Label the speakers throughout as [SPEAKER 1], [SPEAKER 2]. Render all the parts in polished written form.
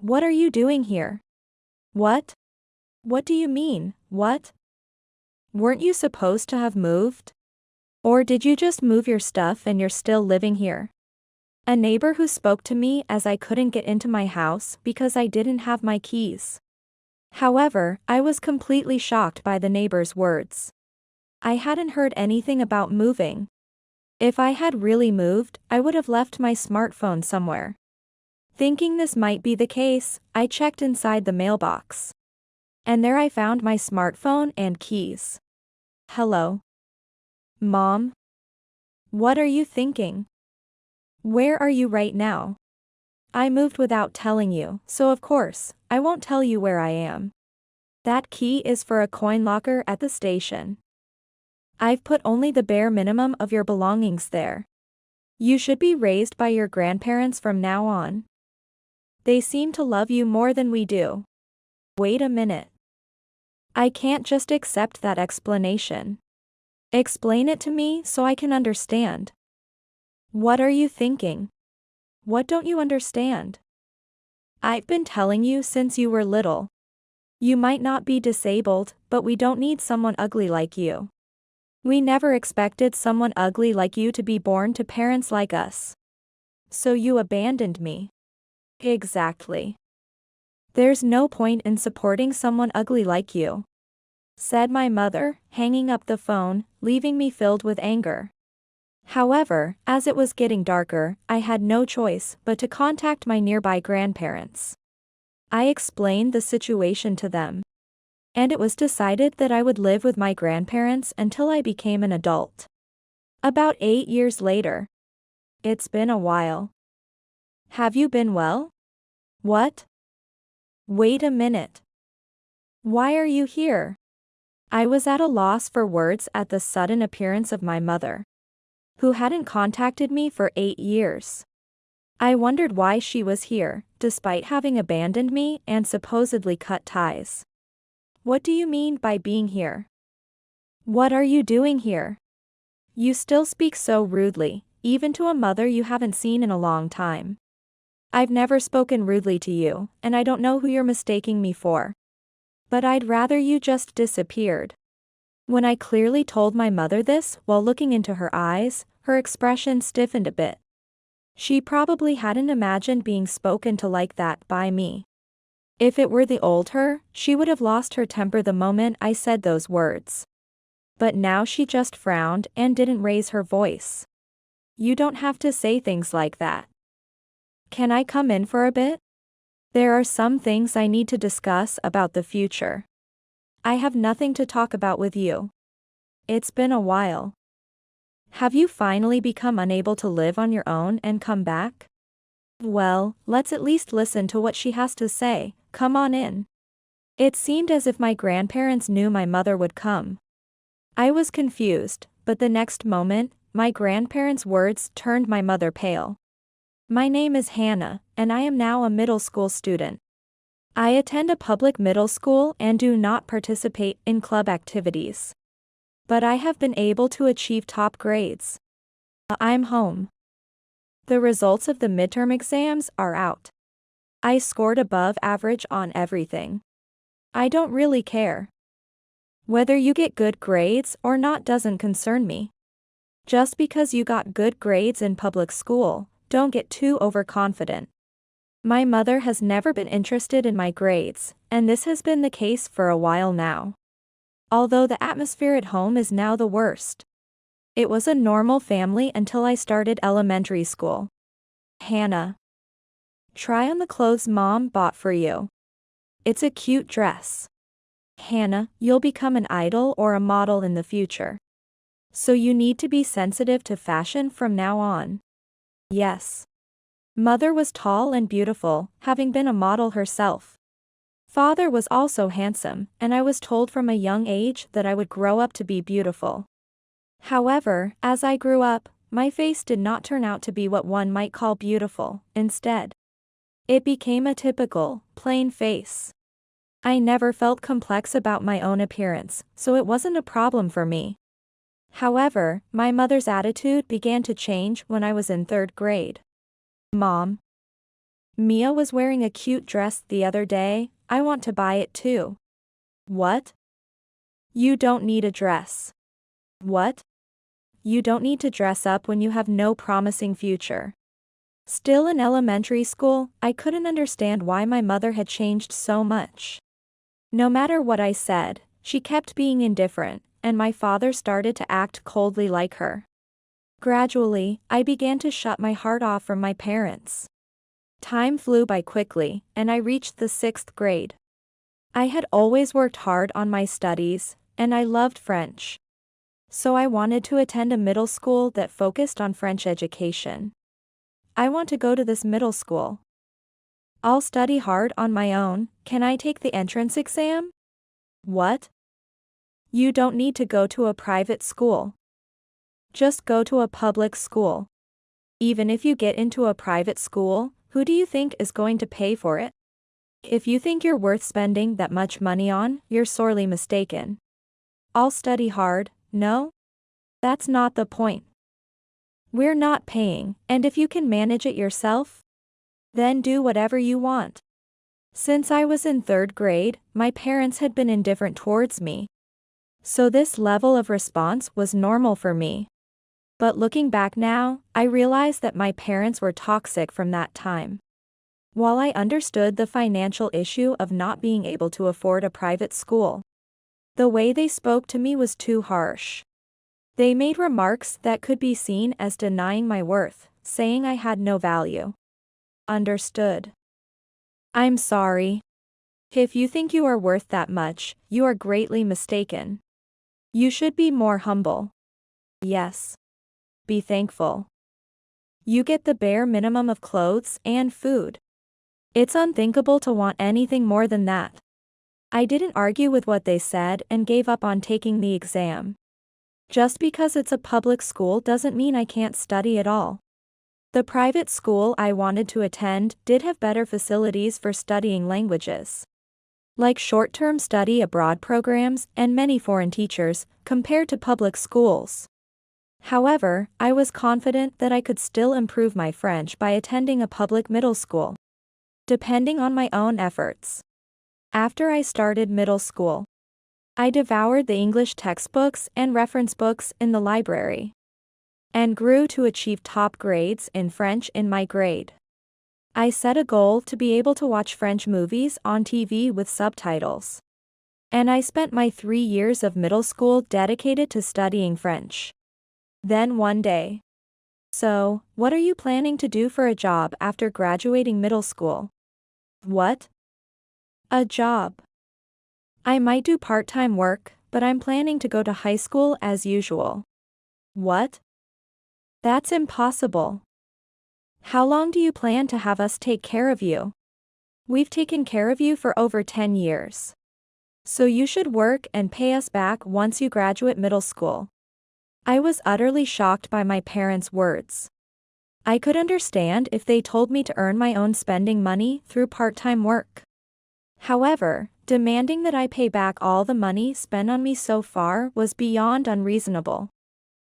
[SPEAKER 1] What are you doing here? What? What do you mean, what? Weren't you supposed to have moved? Or did you just move your stuff and you're still living here? A neighbor who spoke to me as I couldn't get into my house because I didn't have my keys. However, I was completely shocked by the neighbor's words. I hadn't heard anything about moving. If I had really moved, I would have left my smartphone somewhere. Thinking this might be the case, I checked inside the mailbox. And there I found my smartphone and keys. Hello? Mom? What are you thinking? Where are you right now? I moved without telling you, so of course, I won't tell you where I am. That key is for a coin locker at the station. I've put only the bare minimum of your belongings there. You should be raised by your grandparents from now on. They seem to love you more than we do. Wait a minute. I can't just accept that explanation. Explain it to me so I can understand. What are you thinking? What don't you understand? I've been telling you since you were little. You might not be disabled, but we don't need someone ugly like you. We never expected someone ugly like you to be born to parents like us. So you abandoned me. Exactly. There's no point in supporting someone ugly like you, said my mother, hanging up the phone, leaving me filled with anger. However, as it was getting darker, I had no choice but to contact my nearby grandparents. I explained the situation to them. And it was decided that I would live with my grandparents until I became an adult. About 8 years later. It's been a while. Have you been well? What? Wait a minute. Why are you here? I was at a loss for words at the sudden appearance of my mother, who hadn't contacted me for 8 years. I wondered why she was here, despite having abandoned me and supposedly cut ties. What do you mean by being here? What are you doing here? You still speak so rudely, even to a mother you haven't seen in a long time. I've never spoken rudely to you, and I don't know who you're mistaking me for. But I'd rather you just disappeared. When I clearly told my mother this while looking into her eyes, her expression stiffened a bit. She probably hadn't imagined being spoken to like that by me. If it were the old her, she would have lost her temper the moment I said those words. But now she just frowned and didn't raise her voice. You don't have to say things like that. Can I come in for a bit? There are some things I need to discuss about the future. I have nothing to talk about with you. It's been a while. Have you finally become unable to live on your own and come back? Well, let's at least listen to what she has to say. Come on in. It seemed as if my grandparents knew my mother would come. I was confused, but the next moment, my grandparents' words turned my mother pale. My name is Hannah, and I am now a middle school student. I attend a public middle school and do not participate in club activities. But I have been able to achieve top grades. I'm home. The results of the midterm exams are out. I scored above average on everything. I don't really care. Whether you get good grades or not doesn't concern me. Just because you got good grades in public school, don't get too overconfident. My mother has never been interested in my grades, and this has been the case for a while now. Although the atmosphere at home is now the worst. It was a normal family until I started elementary school. Hannah. Try on the clothes Mom bought for you. It's a cute dress. Hannah, you'll become an idol or a model in the future. So you need to be sensitive to fashion from now on. Yes. Mother was tall and beautiful, having been a model herself. Father was also handsome, and I was told from a young age that I would grow up to be beautiful. However, as I grew up, my face did not turn out to be what one might call beautiful. Instead, it became a typical, plain face. I never felt complex about my own appearance, so it wasn't a problem for me. However, my mother's attitude began to change when I was in 3rd grade. Mom. Mia was wearing a cute dress the other day, I want to buy it too. What? You don't need a dress. What? You don't need to dress up when you have no promising future. Still in elementary school, I couldn't understand why my mother had changed so much. No matter what I said, she kept being indifferent, and my father started to act coldly like her. Gradually, I began to shut my heart off from my parents. Time flew by quickly, and I reached the 6th grade. I had always worked hard on my studies, and I loved French. So I wanted to attend a middle school that focused on French education. I want to go to this middle school. I'll study hard on my own. Can I take the entrance exam? What? You don't need to go to a private school. Just go to a public school. Even if you get into a private school, who do you think is going to pay for it? If you think you're worth spending that much money on, you're sorely mistaken. I'll study hard. No? That's not the point. We're not paying, and if you can manage it yourself, then do whatever you want. Since I was in 3rd grade, my parents had been indifferent towards me. So this level of response was normal for me. But looking back now, I realize that my parents were toxic from that time. While I understood the financial issue of not being able to afford a private school, the way they spoke to me was too harsh. They made remarks that could be seen as denying my worth, saying I had no value. Understood. I'm sorry. If you think you are worth that much, you are greatly mistaken. You should be more humble. Yes. Be thankful. You get the bare minimum of clothes and food. It's unthinkable to want anything more than that. I didn't argue with what they said and gave up on taking the exam. Just because it's a public school doesn't mean I can't study at all. The private school I wanted to attend did have better facilities for studying languages, like short-term study abroad programs and many foreign teachers, compared to public schools. However, I was confident that I could still improve my French by attending a public middle school, depending on my own efforts. After I started middle school, I devoured the English textbooks and reference books in the library, and grew to achieve top grades in French in my grade. I set a goal to be able to watch French movies on TV with subtitles. And I spent my 3 years of middle school dedicated to studying French. Then one day. So, what are you planning to do for a job after graduating middle school? What? A job. I might do part-time work, but I'm planning to go to high school as usual. What? That's impossible. How long do you plan to have us take care of you? We've taken care of you for over 10 years. So you should work and pay us back once you graduate middle school. I was utterly shocked by my parents' words. I could understand if they told me to earn my own spending money through part-time work. However, demanding that I pay back all the money spent on me so far was beyond unreasonable.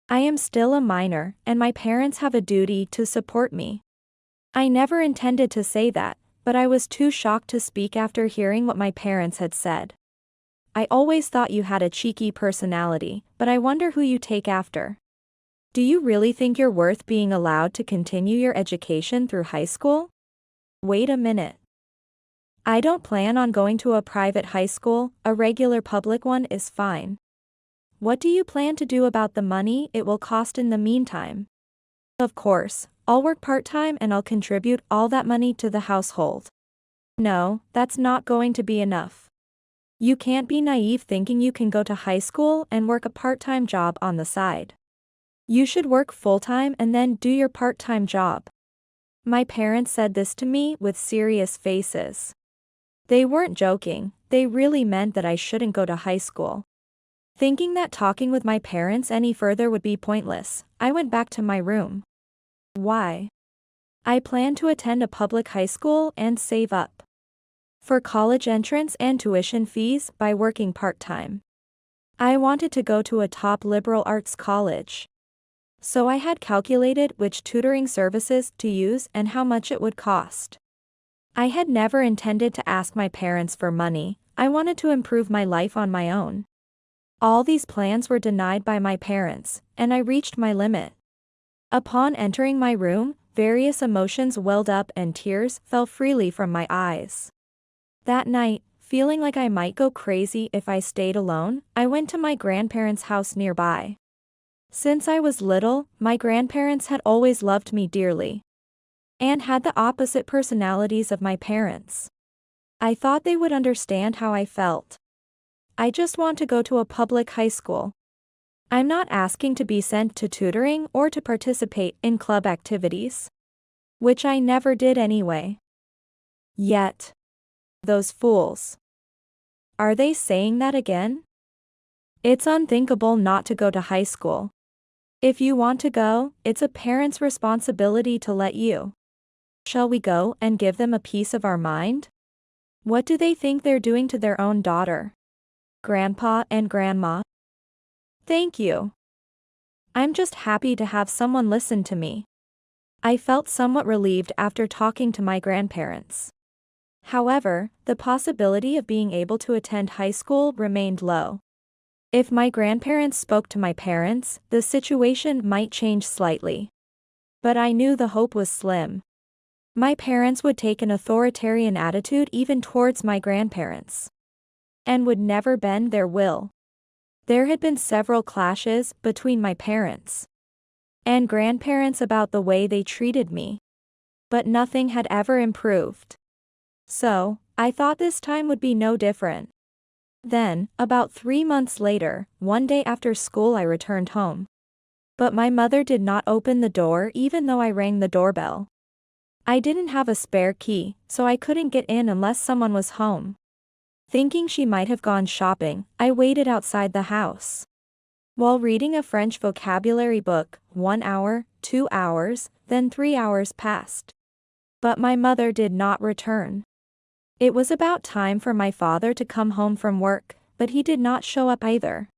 [SPEAKER 1] I am still a minor, and my parents have a duty to support me. I never intended to say that, but I was too shocked to speak after hearing what my parents had said. I always thought you had a cheeky personality, but I wonder who you take after. Do you really think you're worth being allowed to continue your education through high school? Wait a minute. I don't plan on going to a private high school, a regular public one is fine. What do you plan to do about the money it will cost in the meantime? Of course, I'll work part-time and I'll contribute all that money to the household. No, that's not going to be enough. You can't be naive thinking you can go to high school and work a part-time job on the side. You should work full-time and then do your part-time job. My parents said this to me with serious faces. They weren't joking, they really meant that I shouldn't go to high school. Thinking that talking with my parents any further would be pointless, I went back to my room. Why? I planned to attend a public high school and save up for college entrance and tuition fees by working part-time. I wanted to go to a top liberal arts college. So I had calculated which tutoring services to use and how much it would cost. I had never intended to ask my parents for money. I wanted to improve my life on my own. All these plans were denied by my parents, and I reached my limit. Upon entering my room, various emotions welled up and tears fell freely from my eyes. That night, feeling like I might go crazy if I stayed alone, I went to my grandparents' house nearby. Since I was little, my grandparents had always loved me dearly and had the opposite personalities of my parents. I thought they would understand how I felt. I just want to go to a public high school. I'm not asking to be sent to tutoring or to participate in club activities, which I never did anyway. Yet, those fools. Are they saying that again? It's unthinkable not to go to high school. If you want to go, it's a parent's responsibility to let you. Shall we go and give them a piece of our mind? What do they think they're doing to their own daughter? Grandpa and Grandma? Thank you. I'm just happy to have someone listen to me. I felt somewhat relieved after talking to my grandparents. However, the possibility of being able to attend high school remained low. If my grandparents spoke to my parents, the situation might change slightly. But I knew the hope was slim. My parents would take an authoritarian attitude even towards my grandparents, and would never bend their will. There had been several clashes between my parents and grandparents about the way they treated me, but nothing had ever improved. So, I thought this time would be no different. Then, about 3 months later, one day after school I returned home. But my mother did not open the door even though I rang the doorbell. I didn't have a spare key, so I couldn't get in unless someone was home. Thinking she might have gone shopping, I waited outside the house. While reading a French vocabulary book, 1 hour, 2 hours, then 3 hours passed. But my mother did not return. It was about time for my father to come home from work, but he did not show up either.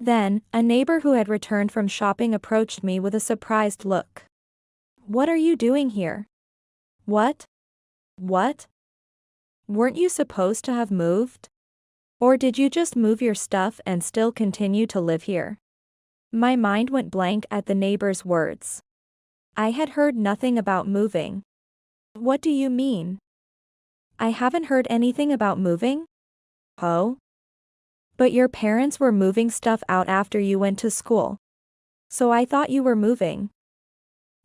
[SPEAKER 1] Then, a neighbor who had returned from shopping approached me with a surprised look. "What are you doing here?" "What? What? Weren't you supposed to have moved? Or did you just move your stuff and still continue to live here?" My mind went blank at the neighbor's words. I had heard nothing about moving. What do you mean? I haven't heard anything about moving? Oh? But your parents were moving stuff out after you went to school. So I thought you were moving.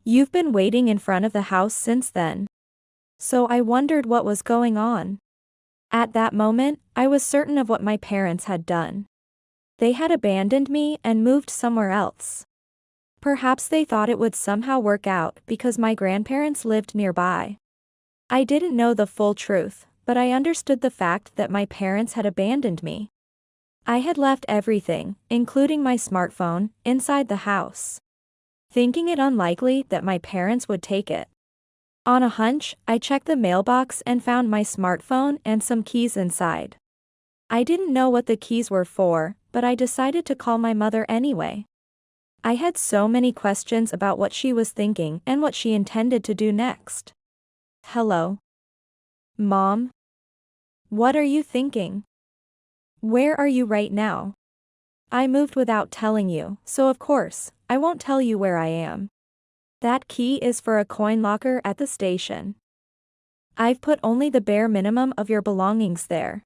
[SPEAKER 1] You've been waiting in front of the house since then. So I wondered what was going on. At that moment, I was certain of what my parents had done. They had abandoned me and moved somewhere else. Perhaps they thought it would somehow work out because my grandparents lived nearby. I didn't know the full truth, but I understood the fact that my parents had abandoned me. I had left everything, including my smartphone, inside the house, thinking it unlikely that my parents would take it. On a hunch, I checked the mailbox and found my smartphone and some keys inside. I didn't know what the keys were for, but I decided to call my mother anyway. I had so many questions about what she was thinking and what she intended to do next. "Hello. Mom? What are you thinking? Where are you right now? I moved without telling you, so of course, I won't tell you where I am. That key is for a coin locker at the station. I've put only the bare minimum of your belongings there.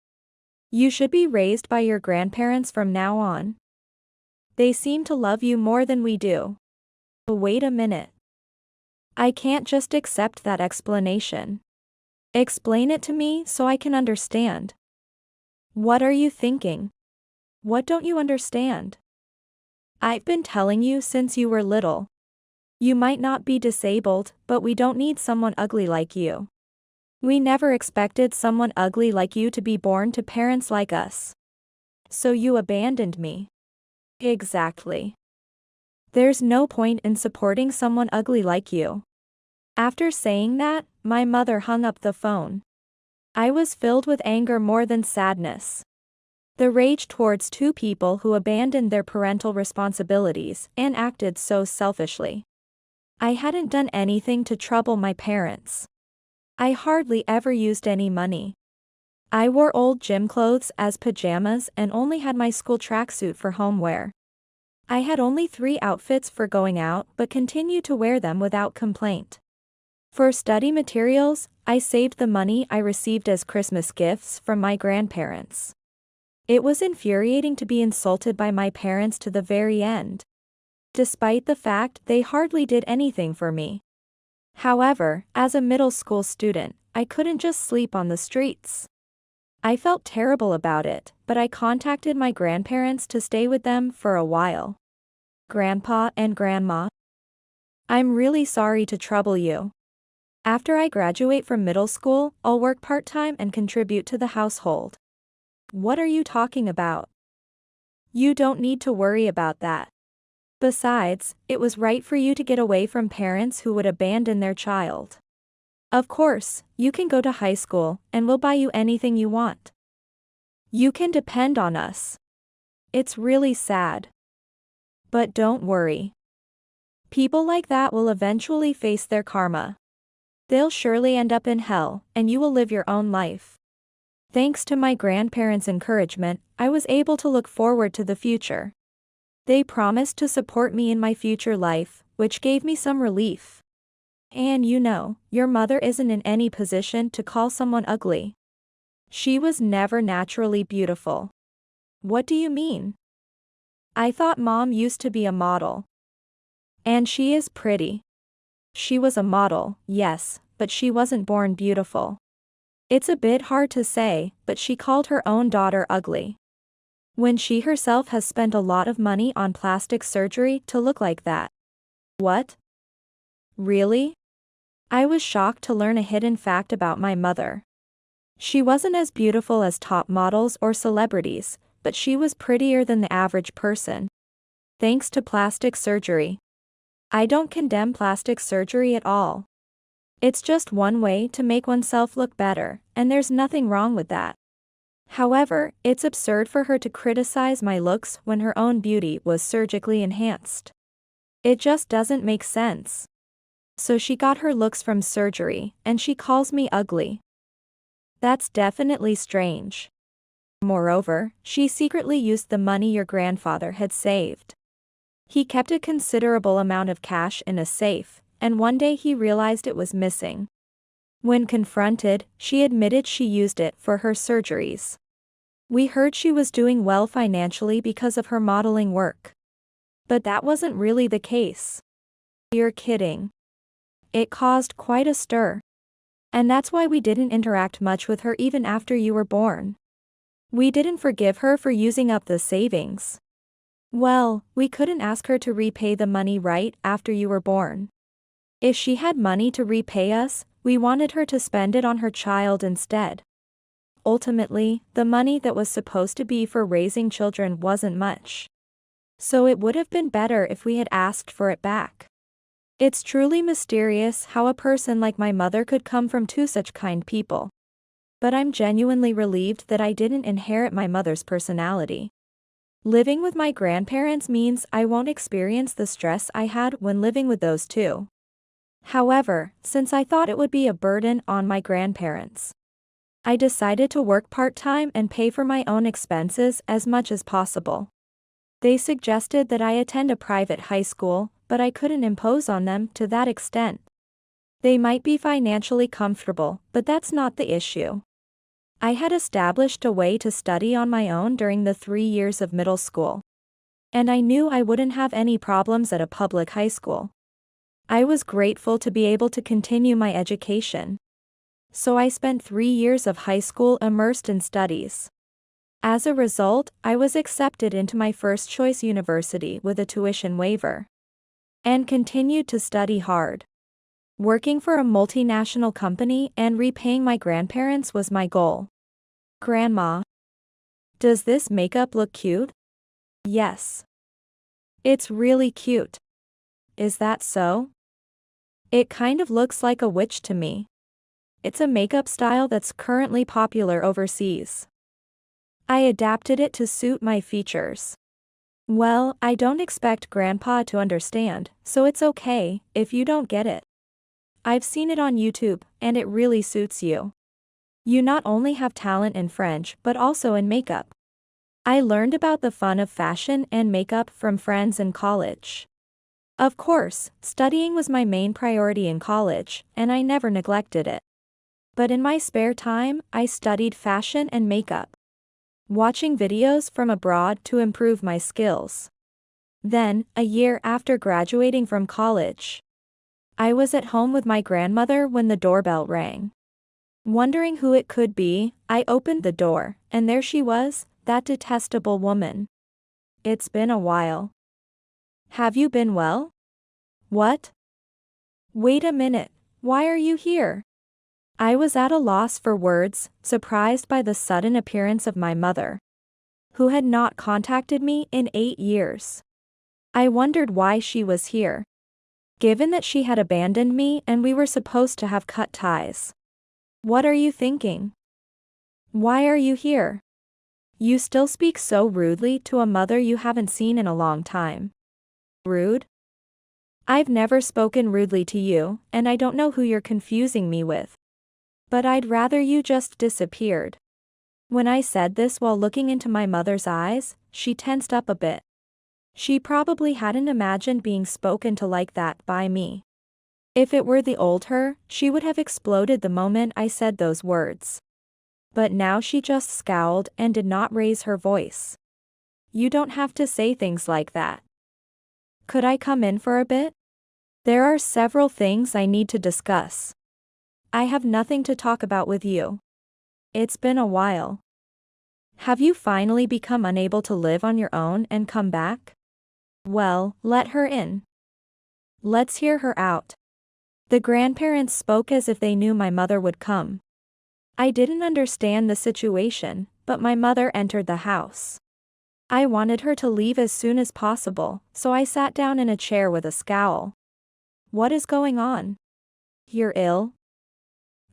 [SPEAKER 1] You should be raised by your grandparents from now on. They seem to love you more than we do." But wait a minute. I can't just accept that explanation. Explain it to me so I can understand. What are you thinking? What don't you understand? I've been telling you since you were little. You might not be disabled, but we don't need someone ugly like you. We never expected someone ugly like you to be born to parents like us. So you abandoned me. Exactly. There's no point in supporting someone ugly like you. After saying that, my mother hung up the phone. I was filled with anger more than sadness. The rage towards two people who abandoned their parental responsibilities and acted so selfishly. I hadn't done anything to trouble my parents. I hardly ever used any money. I wore old gym clothes as pajamas and only had my school tracksuit for home wear. I had only 3 outfits for going out but continued to wear them without complaint. For study materials, I saved the money I received as Christmas gifts from my grandparents. It was infuriating to be insulted by my parents to the very end, despite the fact they hardly did anything for me. However, as a middle school student, I couldn't just sleep on the streets. I felt terrible about it, but I contacted my grandparents to stay with them for a while. Grandpa and Grandma, I'm really sorry to trouble you. After I graduate from middle school, I'll work part-time and contribute to the household. What are you talking about? You don't need to worry about that. Besides, it was right for you to get away from parents who would abandon their child. Of course, you can go to high school, and we'll buy you anything you want. You can depend on us. It's really sad. But don't worry. People like that will eventually face their karma. They'll surely end up in hell, and you will live your own life. Thanks to my grandparents' encouragement, I was able to look forward to the future. They promised to support me in my future life, which gave me some relief. And you know, your mother isn't in any position to call someone ugly. She was never naturally beautiful. What do you mean? I thought Mom used to be a model. And she is pretty. She was a model, yes, but she wasn't born beautiful. It's a bit hard to say, but she called her own daughter ugly, when she herself has spent a lot of money on plastic surgery to look like that. What? Really? I was shocked to learn a hidden fact about my mother. She wasn't as beautiful as top models or celebrities, but she was prettier than the average person. Thanks to plastic surgery. I don't condemn plastic surgery at all. It's just one way to make oneself look better, and there's nothing wrong with that. However, it's absurd for her to criticize my looks when her own beauty was surgically enhanced. It just doesn't make sense. So she got her looks from surgery, and she calls me ugly. That's definitely strange. Moreover, she secretly used the money your grandfather had saved. He kept a considerable amount of cash in a safe, and one day he realized it was missing. When confronted, she admitted she used it for her surgeries. We heard she was doing well financially because of her modeling work. But that wasn't really the case. You're kidding. It caused quite a stir. And that's why we didn't interact much with her even after you were born. We didn't forgive her for using up the savings. Well, we couldn't ask her to repay the money right after you were born. If she had money to repay us, we wanted her to spend it on her child instead. Ultimately, the money that was supposed to be for raising children wasn't much. So it would have been better if we had asked for it back. It's truly mysterious how a person like my mother could come from two such kind people. But I'm genuinely relieved that I didn't inherit my mother's personality. Living with my grandparents means I won't experience the stress I had when living with those two. However, since I thought it would be a burden on my grandparents, I decided to work part-time and pay for my own expenses as much as possible. They suggested that I attend a private high school, but I couldn't impose on them to that extent. They might be financially comfortable, but that's not the issue. I had established a way to study on my own during the 3 years of middle school. And I knew I wouldn't have any problems at a public high school. I was grateful to be able to continue my education. So I spent 3 years of high school immersed in studies. As a result, I was accepted into my first choice university with a tuition waiver. And continued to study hard. Working for a multinational company and repaying my grandparents was my goal. Grandma, does this makeup look cute? Yes. It's really cute. Is that so? It kind of looks like a witch to me. It's a makeup style that's currently popular overseas. I adapted it to suit my features. Well, I don't expect Grandpa to understand, so it's okay if you don't get it. I've seen it on YouTube, and it really suits you. You not only have talent in French but also in makeup. I learned about the fun of fashion and makeup from friends in college. Of course, studying was my main priority in college, and I never neglected it. But in my spare time, I studied fashion and makeup, watching videos from abroad to improve my skills. Then, a year after graduating from college, I was at home with my grandmother when the doorbell rang. Wondering who it could be, I opened the door, and there she was, that detestable woman. It's been a while. Have you been well? What? Wait a minute, why are you here? I was at a loss for words, surprised by the sudden appearance of my mother, who had not contacted me in 8 years. I wondered why she was here, given that she had abandoned me and we were supposed to have cut ties. What are you thinking? Why are you here? You still speak so rudely to a mother you haven't seen in a long time. Rude? I've never spoken rudely to you, and I don't know who you're confusing me with. But I'd rather you just disappeared. When I said this while looking into my mother's eyes, she tensed up a bit. She probably hadn't imagined being spoken to like that by me. If it were the old her, she would have exploded the moment I said those words. But now she just scowled and did not raise her voice. You don't have to say things like that. Could I come in for a bit? There are several things I need to discuss. I have nothing to talk about with you. It's been a while. Have you finally become unable to live on your own and come back? Well, let her in. Let's hear her out. The grandparents spoke as if they knew my mother would come. I didn't understand the situation, but my mother entered the house. I wanted her to leave as soon as possible, so I sat down in a chair with a scowl. What is going on? You're ill?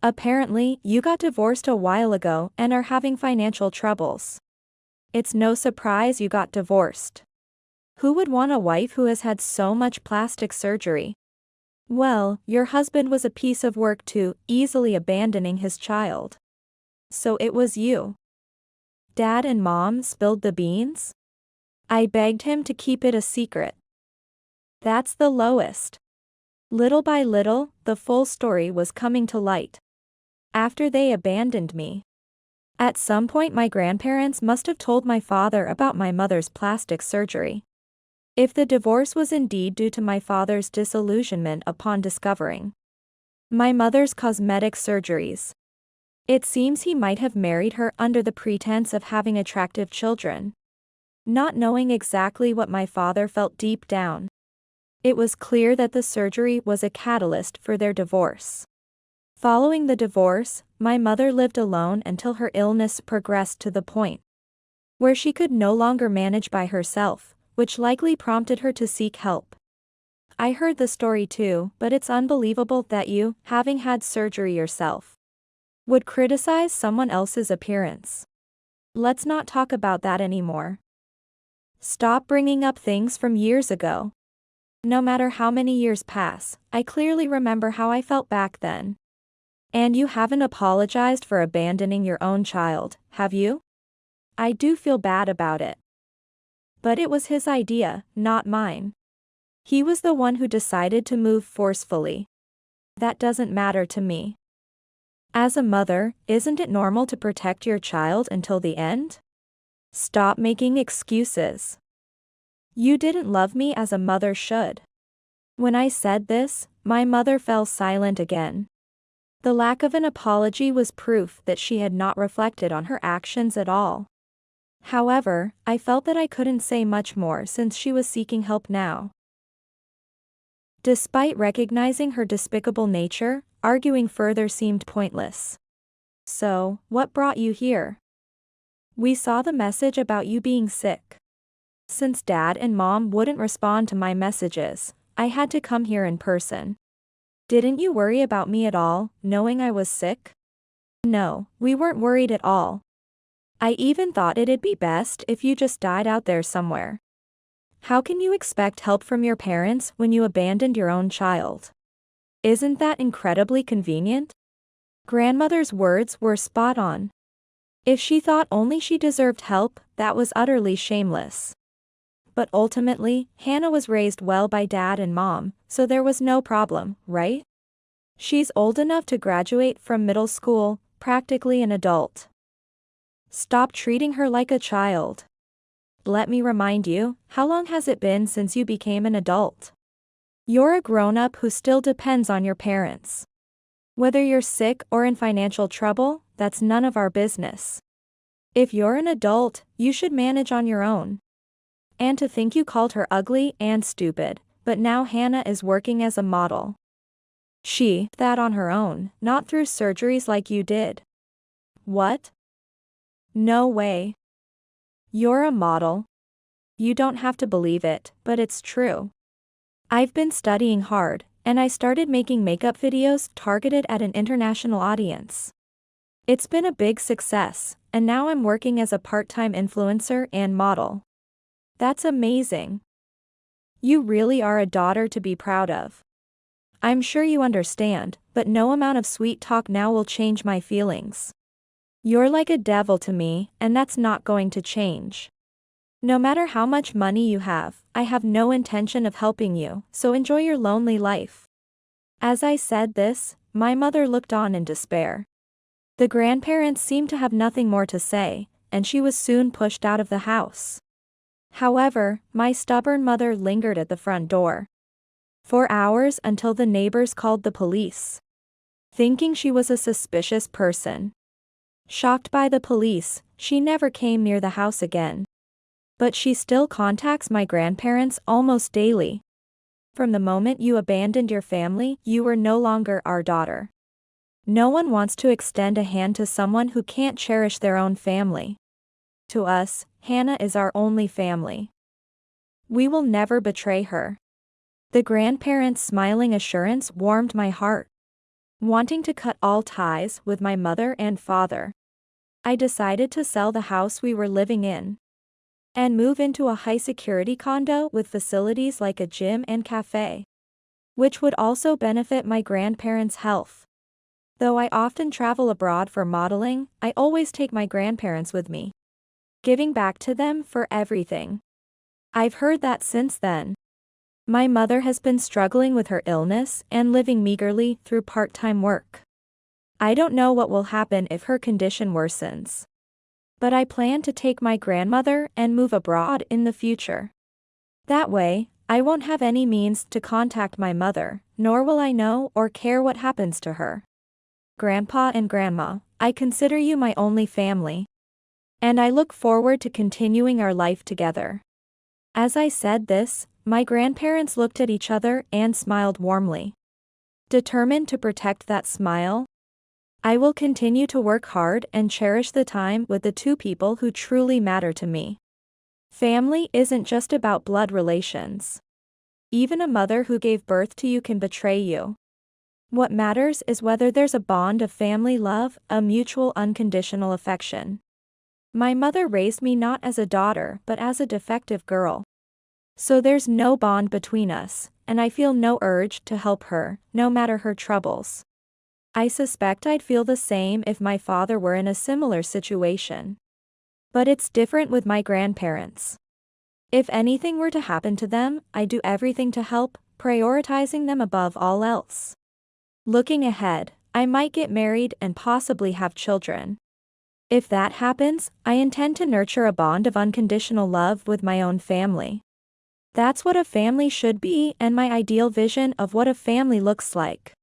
[SPEAKER 1] Apparently, you got divorced a while ago and are having financial troubles. It's no surprise you got divorced. Who would want a wife who has had so much plastic surgery? Well, your husband was a piece of work too, easily abandoning his child. So it was you. Dad and Mom spilled the beans? I begged him to keep it a secret. That's the lowest. Little by little, the full story was coming to light. After they abandoned me. At some point my grandparents must have told my father about my mother's plastic surgery. If the divorce was indeed due to my father's disillusionment upon discovering my mother's cosmetic surgeries, it seems he might have married her under the pretense of having attractive children. Not knowing exactly what my father felt deep down, it was clear that the surgery was a catalyst for their divorce. Following the divorce, my mother lived alone until her illness progressed to the point where she could no longer manage by herself, which likely prompted her to seek help. I heard the story too, but it's unbelievable that you, having had surgery yourself, would criticize someone else's appearance. Let's not talk about that anymore. Stop bringing up things from years ago. No matter how many years pass, I clearly remember how I felt back then. And you haven't apologized for abandoning your own child, have you? I do feel bad about it. But it was his idea, not mine. He was the one who decided to move forcefully. That doesn't matter to me. As a mother, isn't it normal to protect your child until the end? Stop making excuses. You didn't love me as a mother should. When I said this, my mother fell silent again. The lack of an apology was proof that she had not reflected on her actions at all. However, I felt that I couldn't say much more since she was seeking help now. Despite recognizing her despicable nature, arguing further seemed pointless. So, what brought you here? We saw the message about you being sick. Since Dad and Mom wouldn't respond to my messages, I had to come here in person. Didn't you worry about me at all, knowing I was sick? No, we weren't worried at all. I even thought it'd be best if you just died out there somewhere. How can you expect help from your parents when you abandoned your own child? Isn't that incredibly convenient? Grandmother's words were spot on. If she thought only she deserved help, that was utterly shameless. But ultimately, Hannah was raised well by dad and mom, so there was no problem, right? She's old enough to graduate from middle school, practically an adult. Stop treating her like a child. Let me remind you, how long has it been since you became an adult? You're a grown-up who still depends on your parents. Whether you're sick or in financial trouble, that's none of our business. If you're an adult, you should manage on your own. And to think you called her ugly and stupid, but now Hannah is working as a model. She did that on her own, not through surgeries like you did. What? No way. You're a model. You don't have to believe it, but it's true. I've been studying hard, and I started making makeup videos targeted at an international audience. It's been a big success, and now I'm working as a part-time influencer and model. That's amazing. You really are a daughter to be proud of. I'm sure you understand, but no amount of sweet talk now will change my feelings. You're like a devil to me, and that's not going to change. No matter how much money you have, I have no intention of helping you, so enjoy your lonely life. As I said this, my mother looked on in despair. The grandparents seemed to have nothing more to say, and she was soon pushed out of the house. However, my stubborn mother lingered at the front door. For hours until the neighbors called the police. Thinking she was a suspicious person. Shocked by the police, she never came near the house again. But she still contacts my grandparents almost daily. From the moment you abandoned your family, you were no longer our daughter. No one wants to extend a hand to someone who can't cherish their own family. To us, Hannah is our only family. We will never betray her. The grandparents' smiling assurance warmed my heart. Wanting to cut all ties with my mother and father, I decided to sell the house we were living in and move into a high-security condo with facilities like a gym and cafe, which would also benefit my grandparents' health. Though I often travel abroad for modeling, I always take my grandparents with me, giving back to them for everything. I've heard that since then. My mother has been struggling with her illness and living meagerly through part-time work. I don't know what will happen if her condition worsens. But I plan to take my grandmother and move abroad in the future. That way, I won't have any means to contact my mother, nor will I know or care what happens to her. Grandpa and Grandma, I consider you my only family. And I look forward to continuing our life together. As I said this, my grandparents looked at each other and smiled warmly. Determined to protect that smile, I will continue to work hard and cherish the time with the two people who truly matter to me. Family isn't just about blood relations. Even a mother who gave birth to you can betray you. What matters is whether there's a bond of family love, a mutual unconditional affection. My mother raised me not as a daughter but as a defective girl. So there's no bond between us, and I feel no urge to help her, no matter her troubles. I suspect I'd feel the same if my father were in a similar situation. But it's different with my grandparents. If anything were to happen to them, I'd do everything to help, prioritizing them above all else. Looking ahead, I might get married and possibly have children. If that happens, I intend to nurture a bond of unconditional love with my own family. That's what a family should be and my ideal vision of what a family looks like.